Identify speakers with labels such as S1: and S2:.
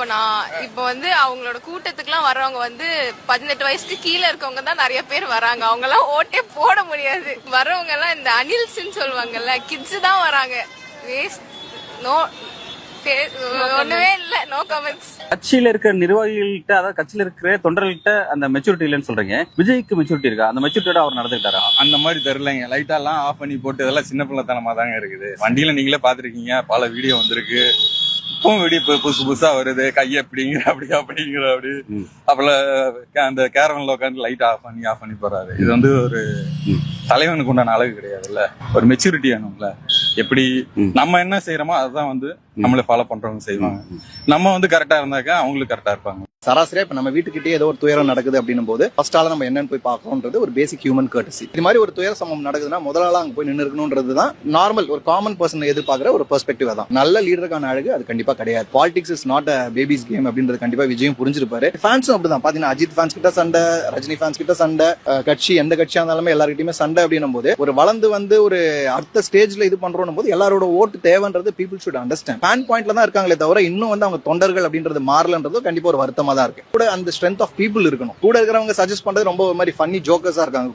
S1: இப்ப அவங்களோட கூட்டத்துக்குலாம் வர்றவங்க 18 வயசுக்கு கீழே இருக்கவங்க தான் நிறைய பேர் வராங்க. அவங்க எல்லாம் ஓட்டே போட முடியாது. வர்றவங்க எல்லாம் இந்த அனில்ஸ்ன்னு சொல்லுவாங்கல்ல, கிட்ஸ் தான் வராங்க. ஒண்ணுமே இல்ல, நோ கமெண்ட்ஸ்.
S2: கட்சியில இருக்கிற நிர்வாகிகள்கிட்ட, அதாவது கட்சியில இருக்கிற தொண்டர்கள்ட்ட அந்த மெச்சூரிட்டி இல்லைன்னு சொல்றீங்க. விஜய்க்கு மெச்சூரிட்டி இருக்கா? அந்த மெச்சூரிட்டியோட அவர் நடந்துக்கிட்டாரா?
S3: அந்த மாதிரி தெரியலங்க. லைட்டா எல்லாம் ஆஃப் பண்ணி போட்டு இதெல்லாம் சின்ன பிள்ளைத்தனமா தாங்க இருக்குது. வண்டியில நீங்களே பாத்துருக்கீங்க, பல வீடியோ வந்திருக்கு. இப்பவும் வீடியோ புதுசு புதுசா வருது. கையை அப்படிங்கிற அப்படி அப்பல அந்த கேரவன்ல உட்காந்து லைட் ஆஃப் பண்ணி போறாரு. இது ஒரு தலைவனுக்கு உண்டான அழகு கிடையாதுல்ல. ஒரு மெச்சூரிட்டி வேணும்ல. எப்படி நம்ம என்ன செய்யறோமோ அதுதான் நம்மள ஃபாலோ பண்றவங்க செய்வாங்க. நம்ம கரெக்டா இருந்தாக்க அவங்களுக்கு கரெக்டா இருப்பாங்க.
S4: சராசரியா இப்ப நம்ம வீட்டுக்கிட்டே ஏதோ ஒரு துயரம் நடக்குது அப்படின்னும் போது ஃபர்ஸ்ட் ஆளா நம்ம என்னன்னு போய் பார்க்கணும்ன்றது ஒரு பேசிக் ஹியூமன் கர்ட்டசி. இது மாதிரி ஒரு துயர சம்பவம் நடக்குதுன்னா முதலாளா அங்க போய் நின்று இருக்கணும்ன்றதுதான் நார்மல் ஒரு காமன் பர்சன் எதிர்பார்க்கிற ஒரு பெர்ஸ்பெக்டிவ் தான். நல்ல லீடருக்கான அழகு அது கண்டிப்பா கிடையாது. Politics is not a babies game அப்படின்றது கண்டிப்பா விஜயும் புரிஞ்சிருப்பாரு. ஃபேன்ஸும் அப்படிதான். பாத்தீங்கன்னா அஜித் ஃபேன்ஸ் கிட்ட சண்டை, ரஜினி ஃபேன்ஸ் கிட்ட சண்டை, கட்சி எந்த கட்சியா இருந்தாலுமே எல்லாருக்கிட்டையுமே சண்டை அப்படின்னும் போது ஒரு வளர்ந்து ஒரு அடுத்த ஸ்டேஜ்ல இது பண்றோம் போது எல்லாரோட ஓட்டு தேவைன்றது பீப்புள் ஷுட் அண்டர்ஸ்டாண்ட். ஃபேன் பாயிண்ட்ல தான் இருக்காங்களே தவிர இன்னும் அவங்க தொண்டர்கள் அப்படின்றது மாறலன்றது கண்டிப்பா ஒரு வருத்தமா தான் இருக்கு. கூட அந்த ஸ்ட்ரென்த் ஆஃப் பீப்புள் இருக்கணும். கூட இருக்கிறவங்க சஜஸ்ட் பண்றது ரொம்ப ஒரு மாதிரி ஃபன்னி ஜோக்கர்ஸா இருக்காங்க.